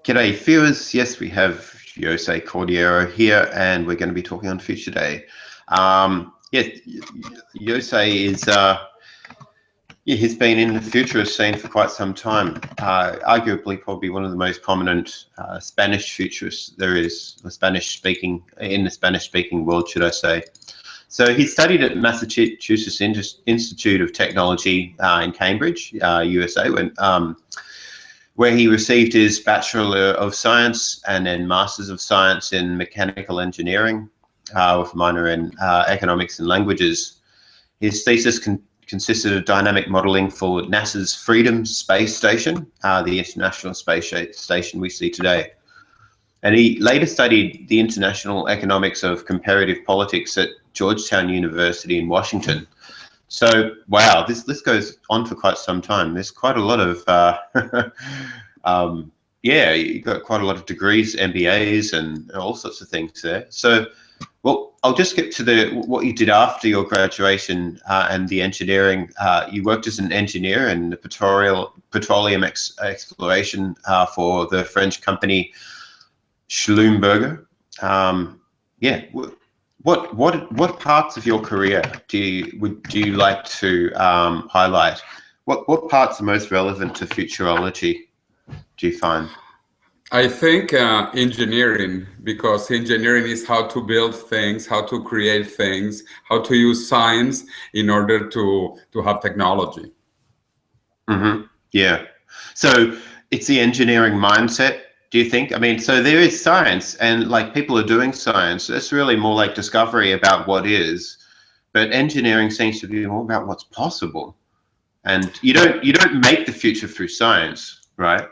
G'day viewers, yes we have Jose Cordeiro here and we're going to be talking on Future Day. Yes, Jose is, he's been in the futurist scene for quite some time, arguably probably one of the most prominent Spanish futurists there is, in the Spanish-speaking world, should I say. So he studied at Massachusetts Institute of Technology in Cambridge, USA, where he received his Bachelor of Science and then Masters of Science in Mechanical Engineering with a minor in Economics and Languages. His thesis consisted of dynamic modeling for NASA's Freedom Space Station, the International Space Station we see today. And he later studied the international economics of comparative politics at Georgetown University in Washington. So, wow, this goes on for quite some time. There's quite a lot of, yeah, you got quite a lot of degrees, MBAs, and all sorts of things there. So, well, I'll just get to what you did after your graduation and the engineering. You worked as an engineer in the petroleum exploration for the French company Schlumberger. Yeah. What parts of your career do you like to highlight? What parts are most relevant to futurology, do you find? I think engineering, because engineering is how to build things, how to create things, how to use science in order to have technology. Mm-hmm. Yeah. So it's the engineering mindset, do you think? I mean, so there is science and like people are doing science. That's really more like discovery about what is, but engineering seems to be more about what's possible. And you don't make the future through science, right?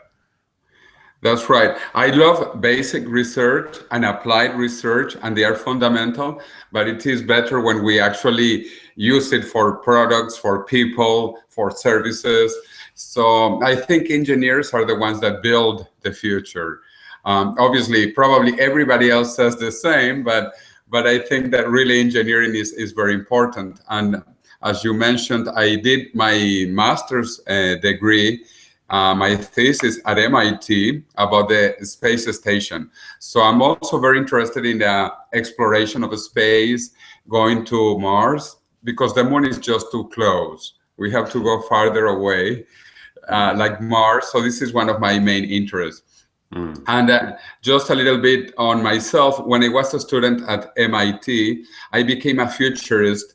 That's right. I love basic research and applied research, and they are fundamental, but it is better when we actually use it for products, for people, for services. So I think engineers are the ones that build the future. Obviously, probably everybody else says the same, but I think that really engineering is very important. And as you mentioned, I did my master's degree, my thesis at MIT about the space station. So I'm also very interested in the exploration of space, going to Mars, because the moon is just too close. We have to go farther away, like Mars. So this is one of my main interests. And just a little bit on myself, when I was a student at MIT, I became a futurist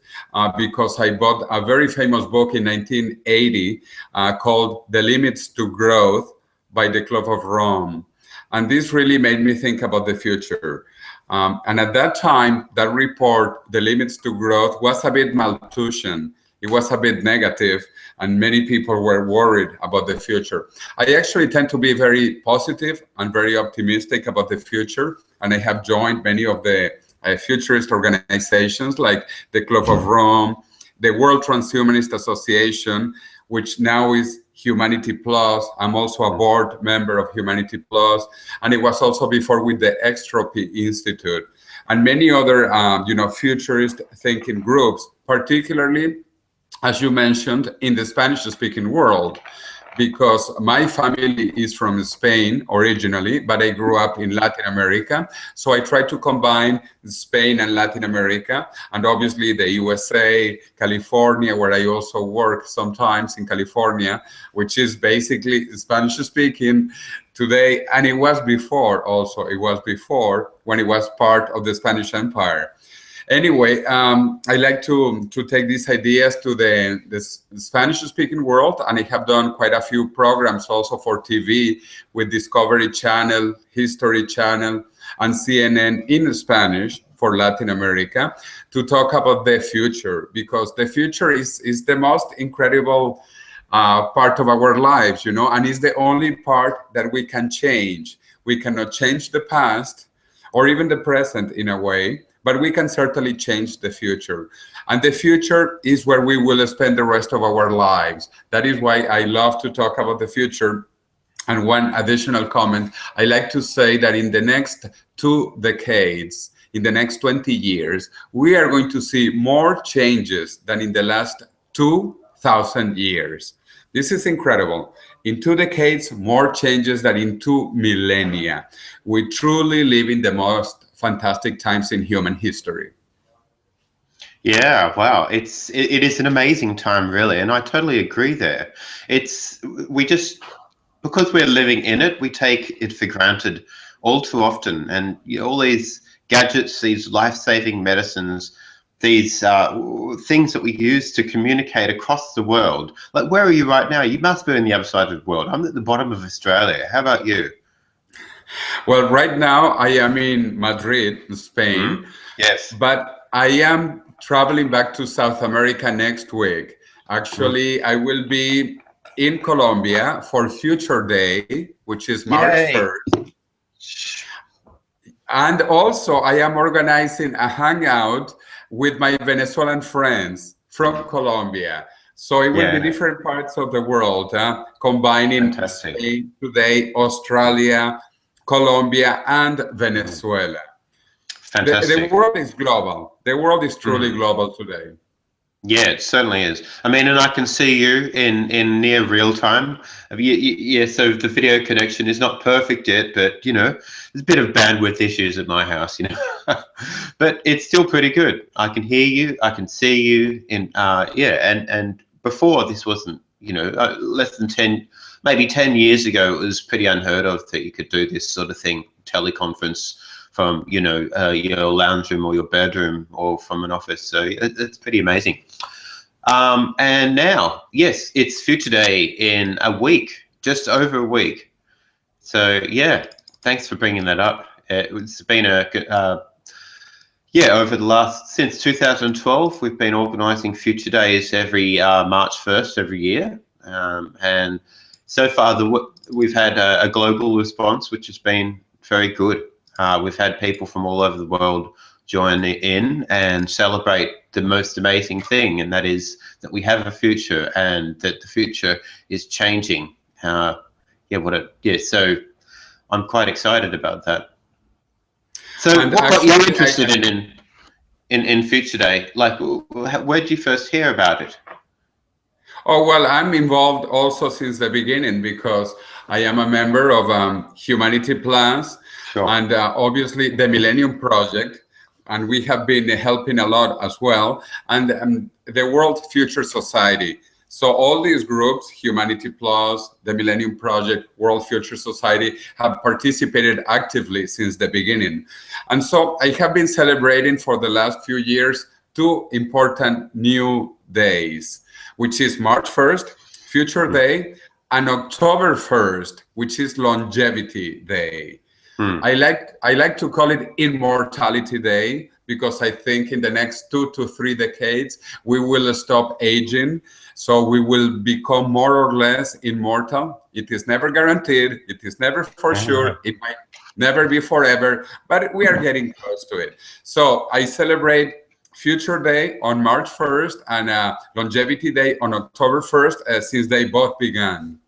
because I bought a very famous book in 1980 called The Limits to Growth by the Club of Rome. And this really made me think about the future. And at that time, that report, The Limits to Growth, was a bit Malthusian. It was a bit negative, and many people were worried about the future. I actually tend to be very positive and very optimistic about the future, and I have joined many of the futurist organizations like the Club of Rome, the World Transhumanist Association, which now is Humanity Plus. I'm also a board member of Humanity Plus, and it was also before with the Extropy Institute, and many other futurist thinking groups, particularly, as you mentioned, in the Spanish-speaking world, because my family is from Spain originally, but I grew up in Latin America. So I try to combine Spain and Latin America, and obviously the USA, California, where I also work sometimes in California, which is basically Spanish-speaking today. And it was before also, it was before when it was part of the Spanish Empire. Anyway, I like to take these ideas to the Spanish-speaking world, and I have done quite a few programs also for TV with Discovery Channel, History Channel, and CNN in Spanish for Latin America to talk about the future, because the future is the most incredible part of our lives, and is the only part that we can change. We cannot change the past or even the present in a way, but we can certainly change the future. And the future is where we will spend the rest of our lives. That is why I love to talk about the future. And one additional comment, I like to say that in the next 2 decades, in the next 20 years, we are going to see more changes than in the last 2,000 years. This is incredible. In 2 decades, more changes than in 2 millennia. We truly live in the most fantastic times in human history. Yeah, wow. It is an amazing time, really, and I totally agree there. We just, because we're living in it, we take it for granted all too often, and all these gadgets, these life-saving medicines, these things that we use to communicate across the world. Like, where are you right now? You must be on the other side of the world. I'm at the bottom of Australia. How about you? Well, right now I am in Madrid, Spain. Mm-hmm. Yes. But I am traveling back to South America next week. Actually, I will be in Colombia for Future Day, which is March 1st. And also, I am organizing a hangout with my Venezuelan friends from Colombia. So it will be different parts of the world, combining Spain today, Australia, Colombia, and Venezuela. The world is global. The world is truly global today. Yeah, it certainly is. I mean, and I can see you in near real time. Yeah, so the video connection is not perfect yet, but there's a bit of bandwidth issues at my house, but it's still pretty good. I can hear you, I can see you, and before this wasn't, less than 10, maybe 10 years ago, it was pretty unheard of that you could do this sort of thing, teleconference from your lounge room or your bedroom or from an office. So it's pretty amazing. And now, yes, it's Future Day in a week, just over a week. So yeah, thanks for bringing that up. It's been since 2012, we've been organising Future Days every March 1st every year, and so far we've had a global response, which has been very good. We've had people from all over the world join in and celebrate the most amazing thing, and that is that we have a future and that the future is changing. So I'm quite excited about that. So what got you interested in Future Day? Like, where did you first hear about it? Oh, well, I'm involved also since the beginning because I am a member of Humanity Plus. Sure. And obviously the Millennium Project, and we have been helping a lot as well, and the World Future Society. So all these groups, Humanity Plus, the Millennium Project, World Future Society, have participated actively since the beginning. And so I have been celebrating for the last few years 2 important new days, which is March 1st, Future Day, and October 1st, which is Longevity Day. I like to call it Immortality Day because I think in the next 2 to 3 decades, we will stop aging. So we will become more or less immortal. It is never guaranteed. It is never for sure. It might never be forever, but we are getting close to it. So I celebrate Future Day on March 1st and Longevity Day on October 1st since they both began.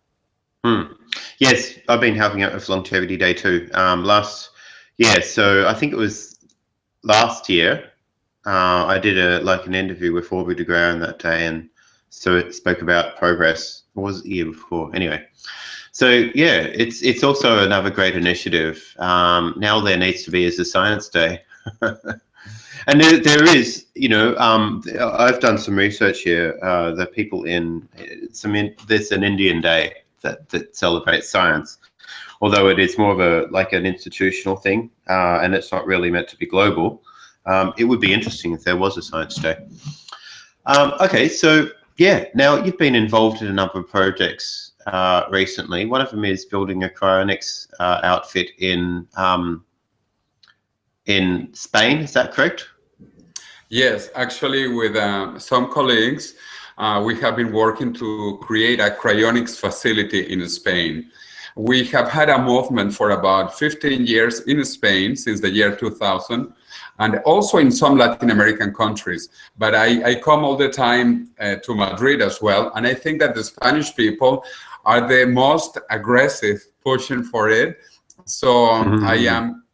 Yes, I've been helping out with Longevity Day too. So I think it was last year. I did an interview with Aubrey de Grey on that day, and so it spoke about progress. Or was it the year before? Anyway, so yeah, it's also another great initiative. Now there needs to be as a Science Day, and there is, I've done some research here. The people there's an Indian Day that celebrates science, although it is more of an institutional thing, and it's not really meant to be global. It would be interesting if there was a Science Day. Okay, so yeah, now you've been involved in a number of projects recently. One of them is building a cryonics outfit in Spain. Is that correct? Yes, actually, with some colleagues, we have been working to create a cryonics facility in Spain. We have had a movement for about 15 years in Spain since the year 2000, and also in some Latin American countries. But I come all the time to Madrid as well, and I think that the Spanish people are the most aggressive pushing for it. So I am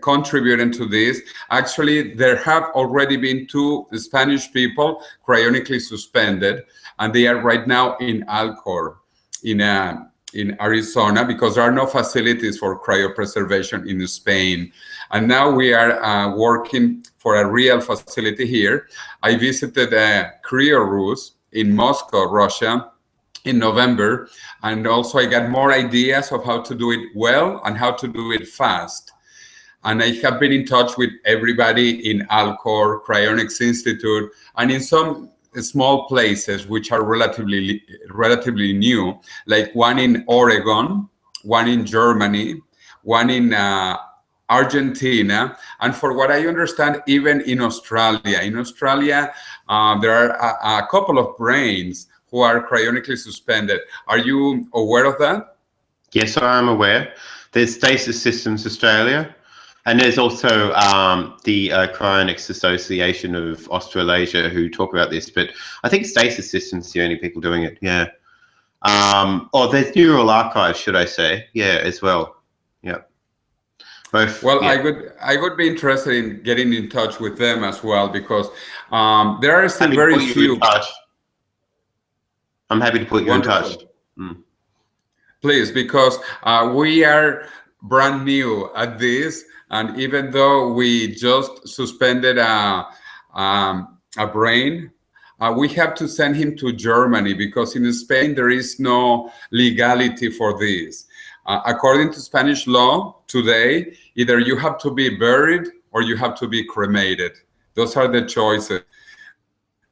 contributing to this. Actually, there have already been 2 Spanish people cryonically suspended, and they are right now in Alcor, in Arizona, because there are no facilities for cryopreservation in Spain. And now we are working for a real facility here. I visited Cryonics in Moscow, Russia, in November, and also I got more ideas of how to do it well and how to do it fast. And I have been in touch with everybody in Alcor, Cryonics Institute, and in some small places which are relatively new, like one in Oregon, one in Germany, one in Argentina, and for what I understand, even in Australia. In Australia, there are a couple of brains who are cryonically suspended. Are you aware of that? Yes, I am aware. There's Stasis Systems Australia, and there's also the Cryonics Association of Australasia who talk about this, but I think Stasis Systems is the only people doing it, yeah. Oh, there's Neural Archive, should I say, yeah, as well, yeah. Both, well, yeah. I would be interested in getting in touch with them as well, because there are still very few. I'm happy to put you in touch. Please, because we are brand new at this, and even though we just suspended a brain, we have to send him to Germany, because in Spain there is no legality for this. According to Spanish law today, either you have to be buried or you have to be cremated. Those are the choices.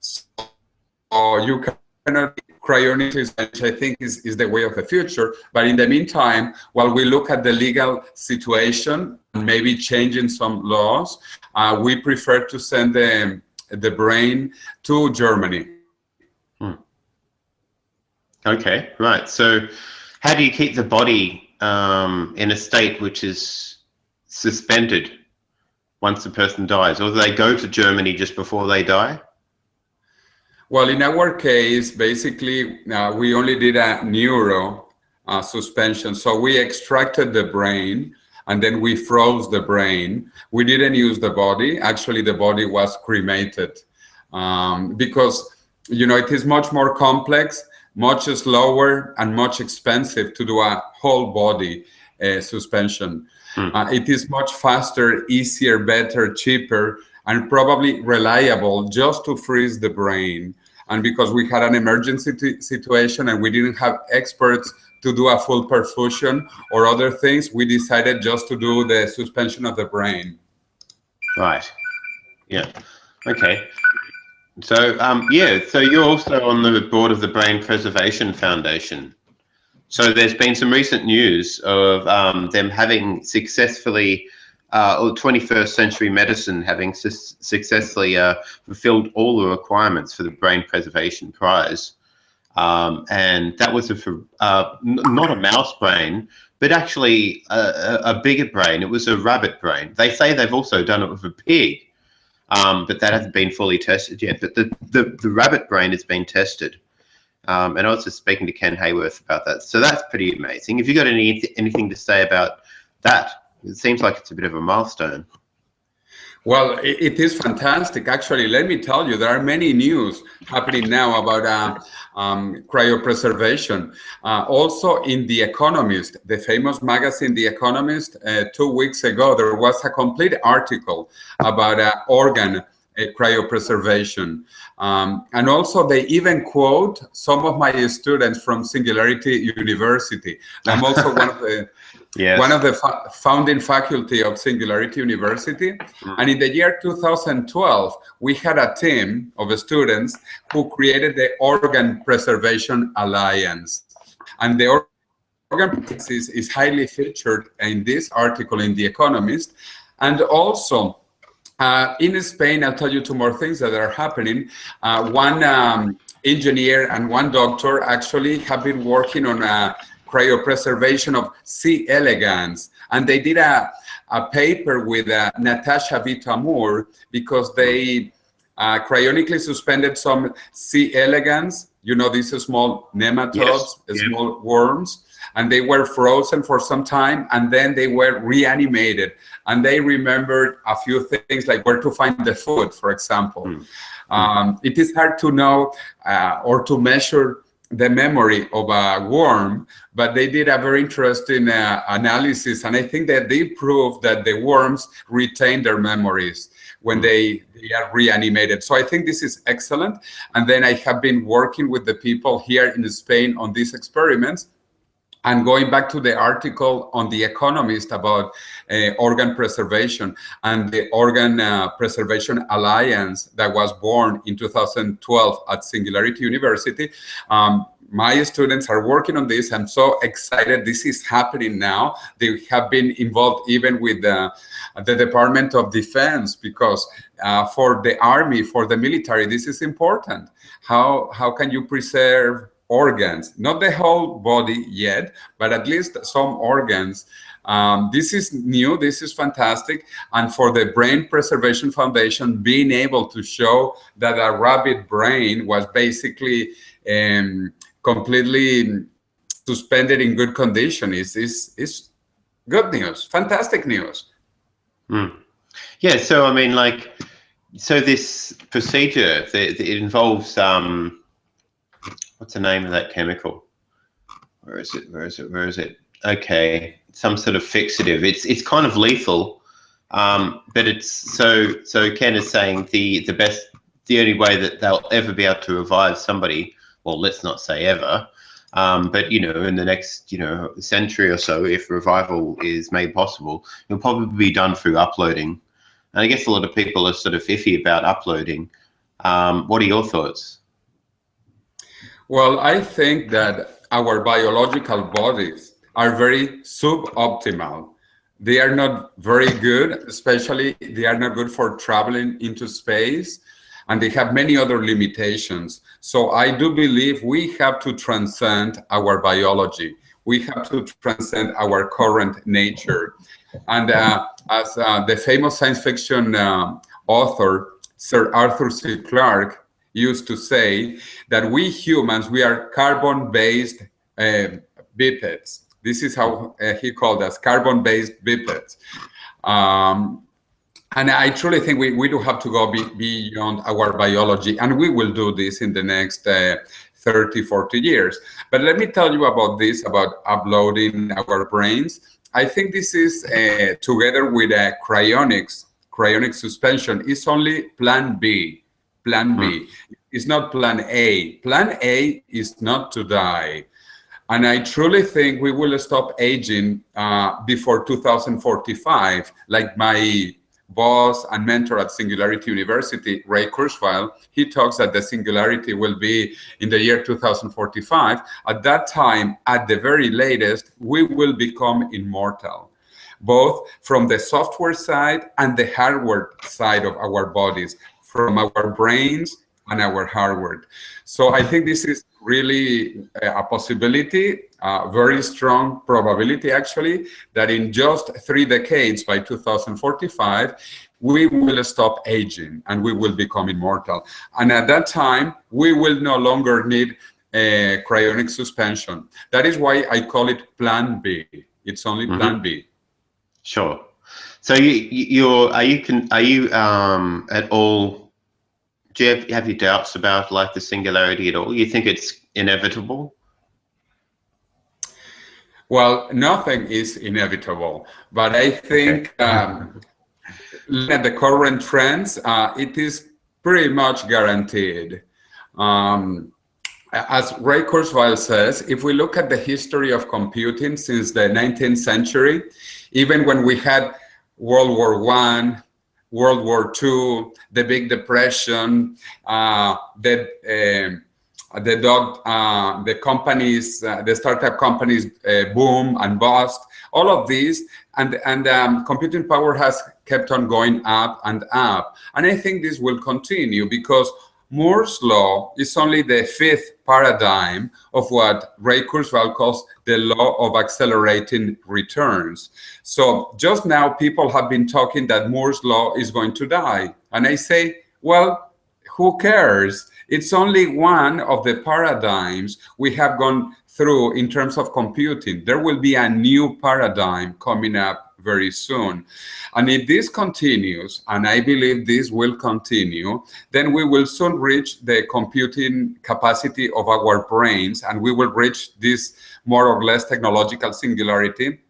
So you cannot cryonically, which I think is the way of the future. But in the meantime, while we look at the legal situation and maybe changing some laws, we prefer to send the brain to Germany. Okay, right. So how do you keep the body in a state which is suspended once the person dies? Or do they go to Germany just before they die? Well, in our case, basically, we only did a neuro suspension. So we extracted the brain and then we froze the brain. We didn't use the body. Actually, the body was cremated because, you know, it is much more complex, much slower, and much expensive to do a whole body suspension. It is much faster, easier, better, cheaper, and probably reliable just to freeze the brain. And because we had an emergency situation and we didn't have experts to do a full perfusion or other things, we decided just to do the suspension of the brain. Right. Yeah. Okay. So, yeah, so you're also on the board of the Brain Preservation Foundation. So there's been some recent news of them having successfully, or 21st century medicine having successfully fulfilled all the requirements for the Brain Preservation Prize. And that was not a mouse brain, but actually a bigger brain. It was a rabbit brain. They say they've also done it with a pig, but that hasn't been fully tested yet. But the rabbit brain has been tested. And I was just speaking to Ken Hayworth about that. So that's pretty amazing. Have you got anything to say about that? It seems like it's a bit of a milestone. Well, it is fantastic. Actually, let me tell you, there are many news happening now about cryopreservation. Also in The Economist, the famous magazine The Economist, 2 weeks ago, there was a complete article about organ cryopreservation. And also they even quote some of my students from Singularity University. I'm also one of the yes. One of the founding faculty of Singularity University. And in the year 2012, we had a team of students who created the Organ Preservation Alliance. And the organ is highly featured in this article in The Economist. And also, in Spain, I'll tell you 2 more things that are happening. One engineer and one doctor actually have been working on cryopreservation of C. elegans. And they did a paper with Natasha Vitamour because they cryonically suspended some C. elegans, you know, these small nematodes, yes. Small worms, and they were frozen for some time, and then they were reanimated. And they remembered a few things like where to find the food, for example. It is hard to know or to measure the memory of a worm, but they did a very interesting analysis, and I think that they proved that the worms retain their memories when they are reanimated. So I think this is excellent. And then I have been working with the people here in Spain on these experiments. And going back to the article on The Economist about organ preservation and the Organ Preservation Alliance that was born in 2012 at Singularity University, my students are working on this. I'm so excited. This is happening now. They have been involved even with the Department of Defense, because for the army, for the military, this is important. How can you preserve organs, not the whole body yet, but at least some organs? This is new, this is fantastic. And for the Brain Preservation Foundation, being able to show that a rabbit brain was basically completely suspended in good condition is good news, fantastic news. Yeah, so I mean, like, so this procedure, it involves what's the name of that chemical? Where is it? Okay, some sort of fixative. It's kind of lethal, but it's so Ken is saying the only way that they'll ever be able to revive somebody, well, let's not say ever, but in the next century or so, if revival is made possible, it'll probably be done through uploading. And I guess a lot of people are sort of iffy about uploading. What are your thoughts? Well, I think that our biological bodies are very suboptimal. They are not very good, especially they are not good for traveling into space, and they have many other limitations. So I do believe we have to transcend our biology. We have to transcend our current nature. And as the famous science fiction author, Sir Arthur C. Clarke, used to say, that we humans, we are carbon-based bipeds. This is how he called us, carbon-based bipeds. And I truly think we do have to go beyond our biology, and we will do this in the next 30, 40 years. But let me tell you about this, about uploading our brains. I think this is, together with cryonic suspension, is only plan B. Plan B. It's not plan A. Plan A is not to die. And I truly think we will stop aging before 2045. Like my boss and mentor at Singularity University, Ray Kurzweil, he talks that the singularity will be in the year 2045. At that time, at the very latest, we will become immortal, both from the software side and the hardware side of our bodies, from our brains and our hardware. So I think this is really a possibility, a very strong probability actually, that in just 3 decades, by 2045, we will stop aging and we will become immortal. And at that time, we will no longer need cryonic suspension. That is why I call it Plan B. It's only Plan B. Sure. So are you at all? Do you have your doubts about like the singularity at all? You think it's inevitable? Well, nothing is inevitable, but I think looking at the current trends, it is pretty much guaranteed. As Ray Kurzweil says, if we look at the history of computing since the 19th century, even when we had World War I, World War II, the Big Depression, the companies, the startup companies boom and bust, all of these, and computing power has kept on going up and up. And I think this will continue because Moore's law is only the 5th paradigm of what Ray Kurzweil calls the law of accelerating returns. So just now people have been talking that Moore's law is going to die. And I say, well, who cares? It's only one of the paradigms we have gone through in terms of computing. There will be a new paradigm coming up very soon. And if this continues, and I believe this will continue, then we will soon reach the computing capacity of our brains, and we will reach this more or less technological singularity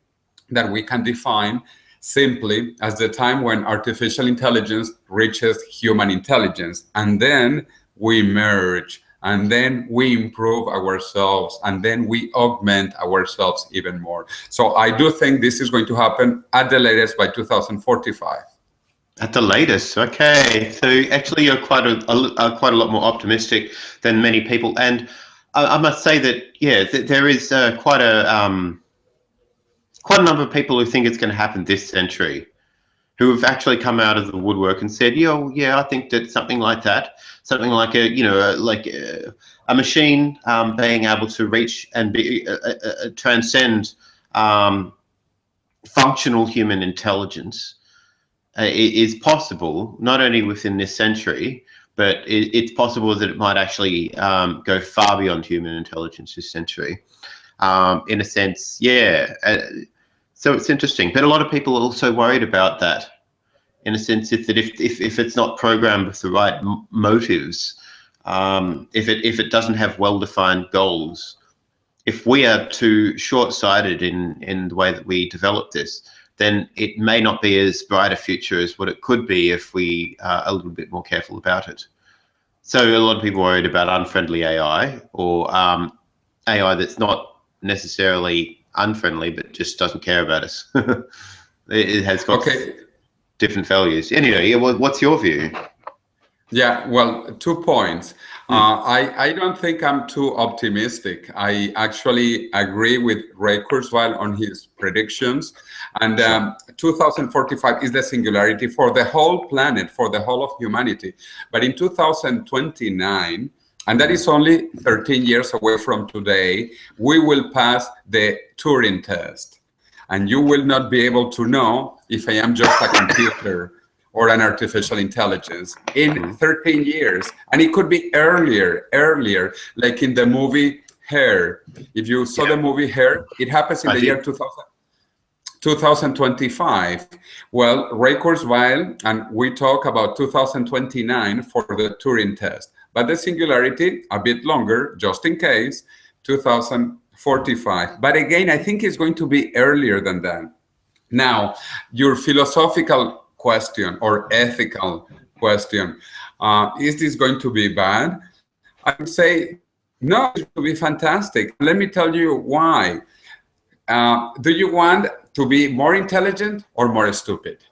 that we can define simply as the time when artificial intelligence reaches human intelligence. And then we merge, and then we improve ourselves, and then we augment ourselves even more. So I do think this is going to happen at the latest by 2045. At the latest, okay. So actually, you're quite a lot more optimistic than many people, and I must say that there is quite a number of people who think it's going to happen this century, who have actually come out of the woodwork and said, I think that something like that, something like a machine being able to reach and be transcend functional human intelligence is possible, not only within this century, but it's possible that it might actually go far beyond human intelligence this century. In a sense, so it's interesting, but a lot of people are also worried about that. In a sense, if it's not programmed with the right motives, if it doesn't have well-defined goals, if we are too short-sighted in the way that we develop this, then it may not be as bright a future as what it could be if we are a little bit more careful about it. So a lot of people are worried about unfriendly AI, or AI that's not necessarily unfriendly, but just doesn't care about us. It has got different values. Anyway, what's your view? Yeah, well, 2 points. I don't think I'm too optimistic. I actually agree with Ray Kurzweil on his predictions. And 2045 is the singularity for the whole planet, for the whole of humanity. But in 2029, and that is only 13 years away from today, we will pass the Turing test. And you will not be able to know if I am just a computer or an artificial intelligence in 13 years. And it could be earlier, like in the movie Hair. If you saw the movie Hair, it happens in the year 2025. Well, Ray Kurzweil, and we talk about 2029 for the Turing test. But the singularity, a bit longer, just in case, 2045. But again, I think it's going to be earlier than that. Now, your philosophical question or ethical question, is this going to be bad? I would say, no, it will be fantastic. Let me tell you why. Do you want to be more intelligent or more stupid?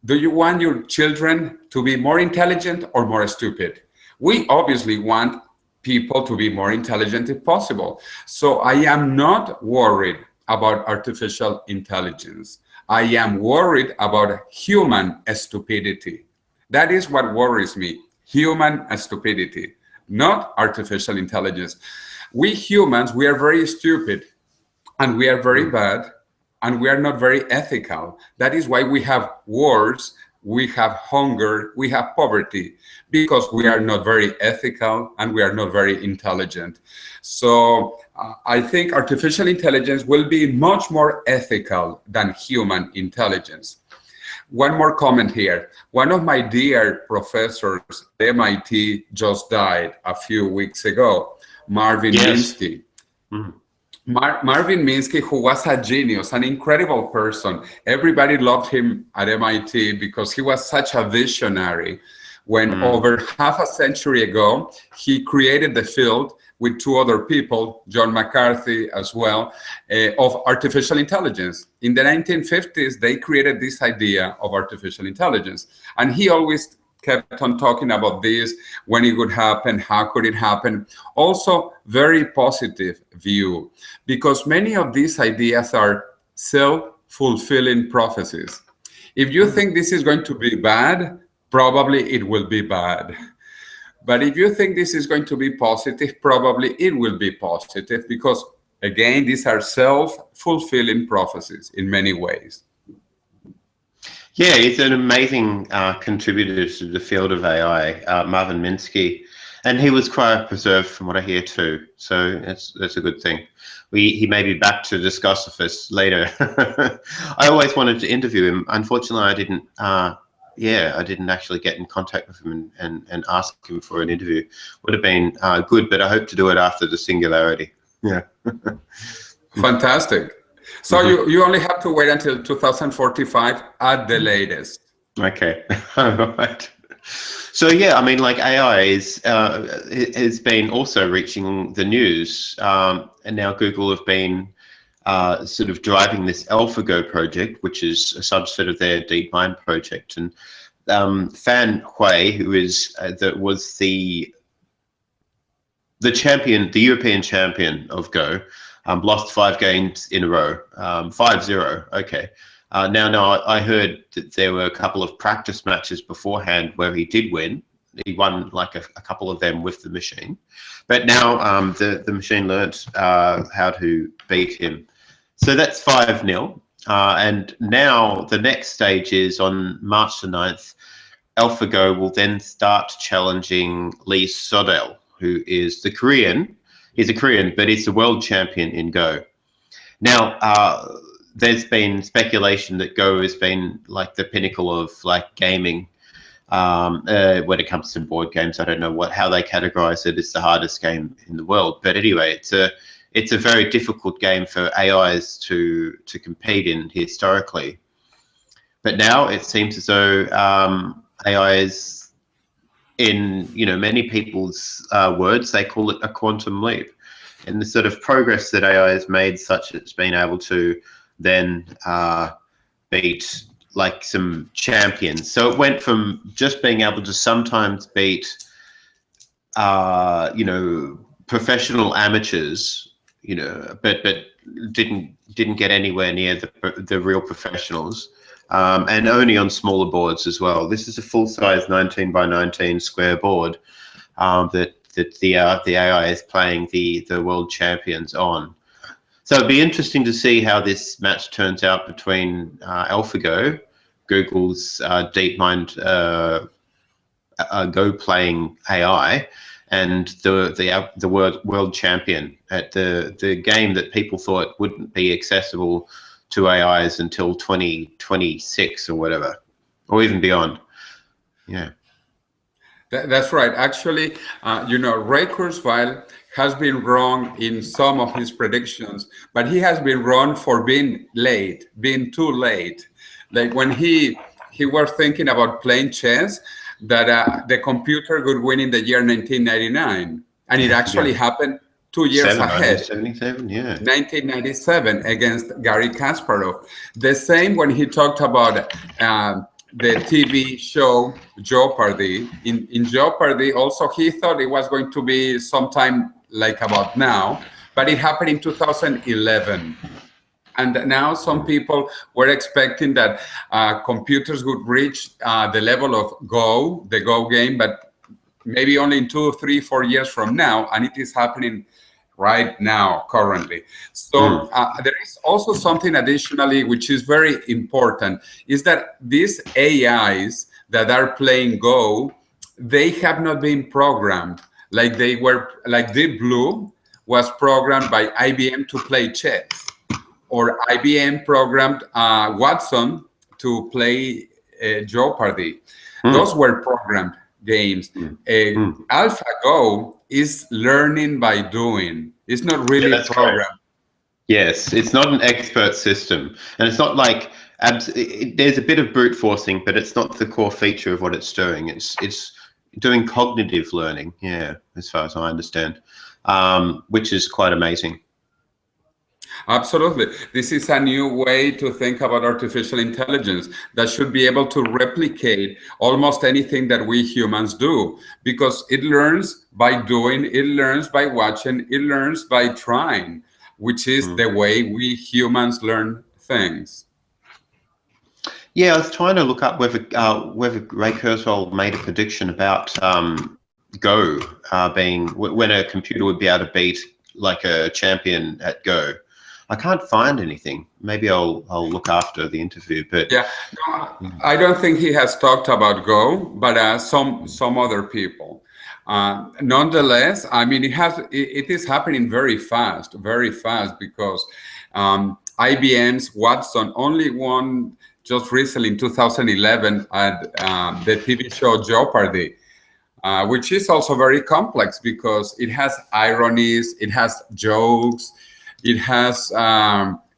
Do you want your children to be more intelligent or more stupid? We obviously want people to be more intelligent if possible. So I am not worried about artificial intelligence. I am worried about human stupidity. That is what worries me, human stupidity, not artificial intelligence. We humans, we are very stupid, and we are very bad, and we are not very ethical. That is why we have wars, we have hunger, we have poverty, because we are not very ethical and we are not very intelligent. So I think artificial intelligence will be much more ethical than human intelligence. One more comment here. One of my dear professors at MIT just died a few weeks ago, Marvin Minsky. Marvin Minsky, who was a genius, an incredible person. Everybody loved him at MIT because he was such a visionary. When over half a century ago, he created the field with two other people, John McCarthy as well, of artificial intelligence. In the 1950s, they created this idea of artificial intelligence. And he always kept on talking about this, when it would happen, how could it happen. Also, very positive view, because many of these ideas are self-fulfilling prophecies. If you think this is going to be bad, probably it will be bad. But if you think this is going to be positive, probably it will be positive, because again, these are self-fulfilling prophecies in many ways. Yeah, he's an amazing contributor to the field of AI, Marvin Minsky. And he was cryopreserved from what I hear too. So that's a good thing. He may be back to discuss with us later. I always wanted to interview him. Unfortunately, I didn't. I didn't actually get in contact with him and ask him for an interview. Would have been good, but I hope to do it after the Singularity. Yeah. Fantastic. So you only have to wait until 2045 at the latest. Okay. All right. So yeah, I mean, like AI has been also reaching the news, and now Google have been sort of driving this AlphaGo project, which is a subset of their DeepMind project. And Fan Hui, who was the champion, the European champion of Go, lost 5 games in a row, 5-0. Okay. Now, I heard that there were a couple of practice matches beforehand where he did win. He won like a couple of them with the machine, but now the machine learned how to beat him. So that's 5-0. And now the next stage is on March the 9th. AlphaGo will then start challenging Lee Sodell, who is the Korean. He's a Korean, but he's the world champion in Go. Now, there's been speculation that Go has been like the pinnacle of like gaming when it comes to board games. I don't know how they categorize it. It's the hardest game in the world, but anyway, it's a very difficult game for AIs to compete in historically. But now it seems as though AI is, in many people's words, they call it a quantum leap, and the sort of progress that AI has made, such it's been able to then beat like some champions. So it went from just being able to sometimes beat professional amateurs, but didn't get anywhere near the real professionals, and only on smaller boards as well. This is a full-size 19 by 19 square board that the AI is playing the world champions on. So it'd be interesting to see how this match turns out between AlphaGo, Google's DeepMind Go playing AI, and the world champion at the game that people thought wouldn't be accessible to AIs until 2026 or whatever, or even beyond. Yeah. That's right. Actually, Ray Kurzweil has been wrong in some of his predictions, but he has been wrong for being too late. Like when he was thinking about playing chess, that the computer would win in the year 1999, and it actually happened 2 years ahead. 1977, yeah. 1997 against Garry Kasparov. The same when he talked about the TV show Jeopardy. In Jeopardy, also he thought it was going to be sometime like about now, but it happened in 2011. And now some people were expecting that computers would reach the level of Go, the Go game, but maybe only in 2, 3, 4 years from now, and it is happening right now, currently. So there is also something additionally, which is very important, is that these AIs that are playing Go, they have not been programmed like they were, like Deep Blue was programmed by IBM to play chess, or IBM programmed Watson to play Jeopardy. Those were programmed games. AlphaGo is learning by doing. It's not really programmed. Right. Yes, it's not an expert system, and it's not like there's a bit of brute forcing, but it's not the core feature of what it's doing. It's doing cognitive learning, yeah, as far as I understand, which is quite amazing. Absolutely. This is a new way to think about artificial intelligence that should be able to replicate almost anything that we humans do, because it learns by doing, it learns by watching, it learns by trying, which is the way we humans learn things. Yeah, I was trying to look up whether Ray Kurzweil made a prediction about Go being when a computer would be able to beat like a champion at Go. I can't find anything. Maybe I'll look after the interview. But yeah, no, I don't think he has talked about Go, but some other people. Nonetheless, I mean, it is happening very fast, because IBM's Watson only won just recently in 2011 at the TV show Jeopardy, which is also very complex because it has ironies, it has jokes, it has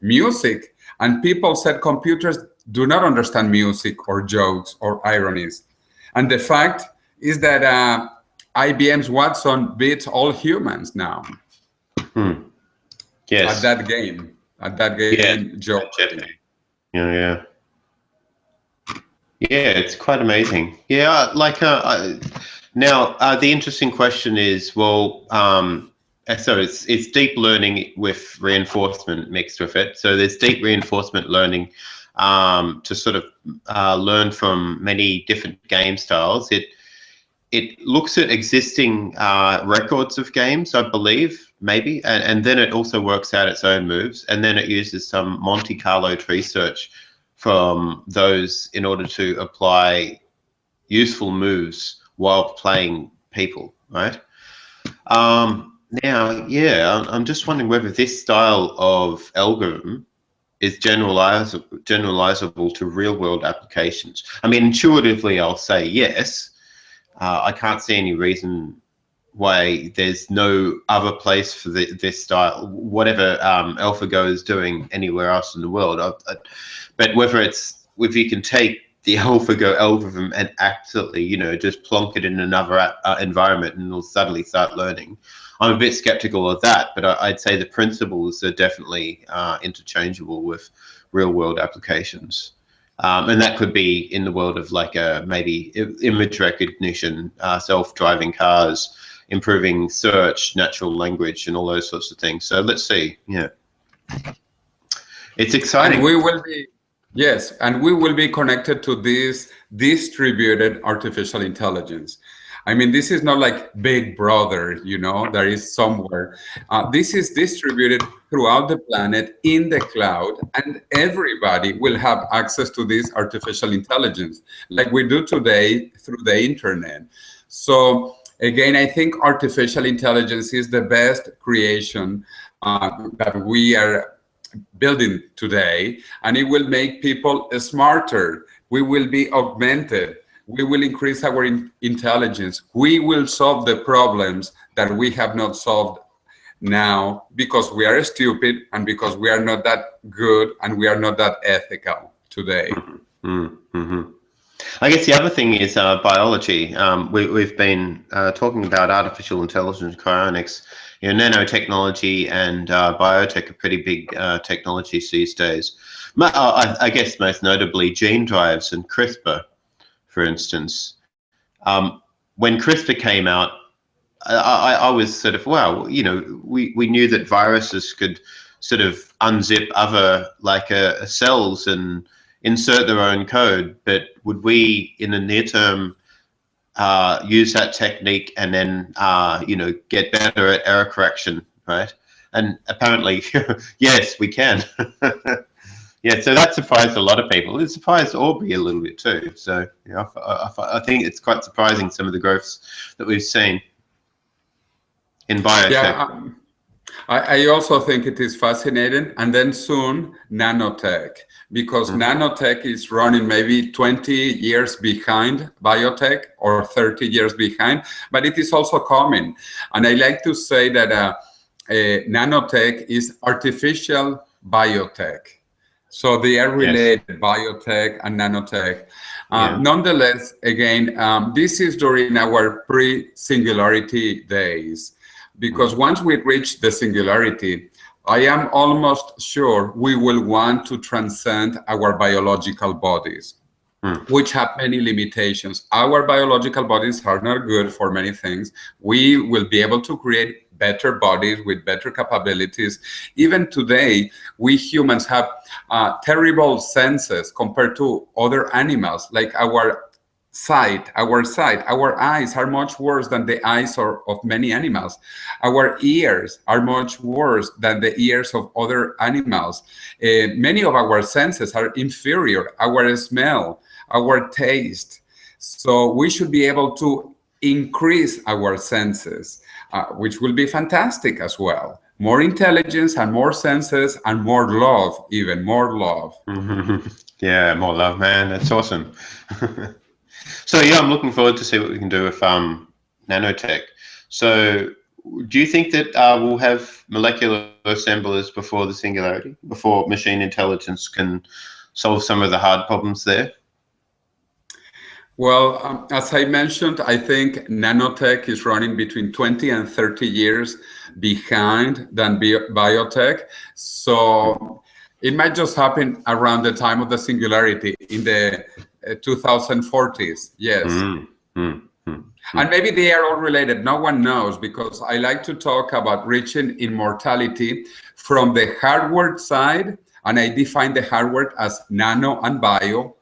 music, and people said computers do not understand music or jokes or ironies. And the fact is that IBM's Watson beats all humans now. Yes. At that game, Jeopardy. Yeah. Yeah, it's quite amazing. Yeah, like now the interesting question is, well, so it's deep learning with reinforcement mixed with it. So there's deep reinforcement learning to sort of learn from many different game styles. It looks at existing records of games, I believe, maybe, and then it also works out its own moves, and then it uses some Monte Carlo tree search from those in order to apply useful moves while playing people, right? Now, yeah, I'm just wondering whether this style of algorithm is generalizable to real-world applications. I mean, intuitively, I'll say yes. I can't see any reason why there's no other place for this style, whatever Alphago is doing anywhere else in the world. But if you can take the Alphago algorithm and absolutely, you know, just plonk it in another environment and it'll suddenly start learning, I'm a bit skeptical of that. But I'd say the principles are definitely interchangeable with real-world applications. And that could be in the world of like maybe image recognition, self-driving cars, improving search, natural language, and all those sorts of things. So let's see. Yeah, it's exciting. And we will be, yes, and we will be connected to this distributed artificial intelligence. I mean, this is not like Big Brother, you know, that is somewhere. This is distributed throughout the planet in the cloud, and everybody will have access to this artificial intelligence like we do today through the internet. So again, I think artificial intelligence is the best creation that we are building today, and it will make people smarter. We will be augmented. We will increase our intelligence. We will solve the problems that we have not solved now because we are stupid and because we are not that good and we are not that ethical today. I guess the other thing is biology. We've been talking about artificial intelligence, cryonics. You know, nanotechnology and biotech are pretty big technologies these days. I guess most notably gene drives and CRISPR, for instance. When CRISPR came out, I was sort of, wow, you know, we knew that viruses could sort of unzip other cells and insert their own code, but would we in the near term use that technique and then you know, get better at error correction, right? And apparently yes, we can. Yeah, so that surprised a lot of people. It surprised Aubrey a little bit too. So you know, I think it's quite surprising, some of the growths that we've seen in biotech. Yeah, I also think it is fascinating. And then soon nanotech, because nanotech is running maybe 20 years behind biotech or 30 years behind, but it is also coming. And I like to say that nanotech is artificial biotech. So they are related, yes. Biotech and nanotech. Nonetheless, again, this is during our pre-singularity days, because once we reach the singularity, I am almost sure we will want to transcend our biological bodies, which have many limitations. Our biological bodies are not good for many things. We will be able to create better bodies with better capabilities. Even today, we humans have terrible senses compared to other animals, like our sight, our eyes are much worse than the eyes of many animals. Our ears are much worse than the ears of other animals. Many of our senses are inferior, our smell, our taste. So we should be able to increase our senses, which will be fantastic as well. More intelligence and more senses and more love, even more love. Yeah, more love, man. That's awesome. So yeah, I'm looking forward to see what we can do with nanotech. So do you think that we'll have molecular assemblers before the singularity, before machine intelligence can solve some of the hard problems there? Well, as I mentioned, I think nanotech is running between 20 and 30 years behind than biotech. So it might just happen around the time of the singularity in the 2040s. Yes. And maybe they are all related. No one knows, because I like to talk about reaching immortality from the hardware side, and I define the hardware as nano and bio,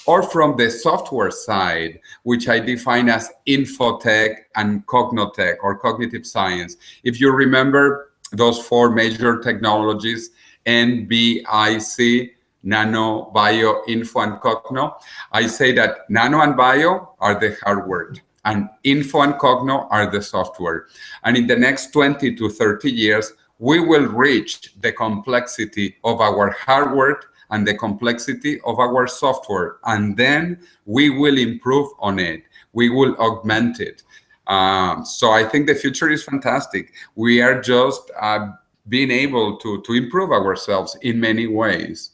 or from the software side, which I define as infotech and cognotech, or cognitive science. If you remember those four major technologies, N, B, I, C, nano, bio, info, and cogno, I say that nano and bio are the hardware, and info and cogno are the software. And in the next 20 to 30 years, we will reach the complexity of our hardware and the complexity of our software, and then we will improve on it. We will augment it. So I think the future is fantastic. We are just being able to improve ourselves in many ways.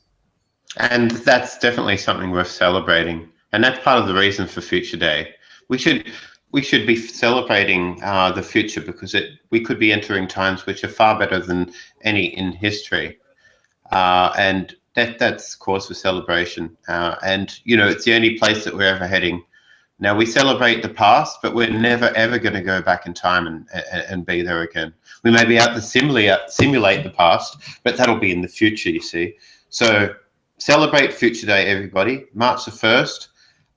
And that's definitely something worth celebrating. And that's part of the reason for Future Day. We should be celebrating the future, because we could be entering times which are far better than any in history. And that's cause for celebration. And, you know, it's the only place that we're ever heading. Now, we celebrate the past, but we're never, ever going to go back in time and be there again. We may be able to simulate the past, but that'll be in the future, you see. So celebrate Future Day, everybody. March the 1st.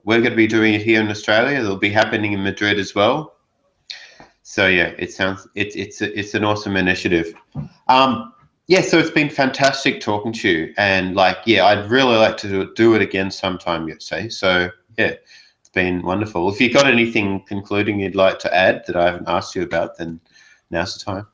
We're going to be doing it here in Australia. It'll be happening in Madrid as well. So yeah, it's an awesome initiative. Yeah, so it's been fantastic talking to you, and I'd really like to do it again sometime, you'd say. So yeah, it's been wonderful. If you've got anything concluding you'd like to add that I haven't asked you about, then now's the time.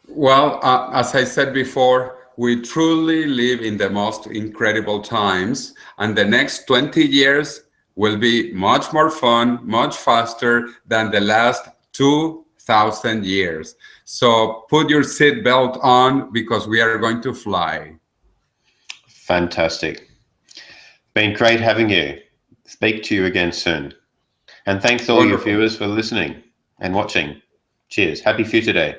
Well, as I said before, we truly live in the most incredible times, and the next 20 years will be much more fun, much faster than the last 2,000 years. So put your seatbelt on, because we are going to fly. Fantastic. Been great having you. Speak to you again soon. And thanks all your viewers for listening and watching. Cheers. Happy Future Day.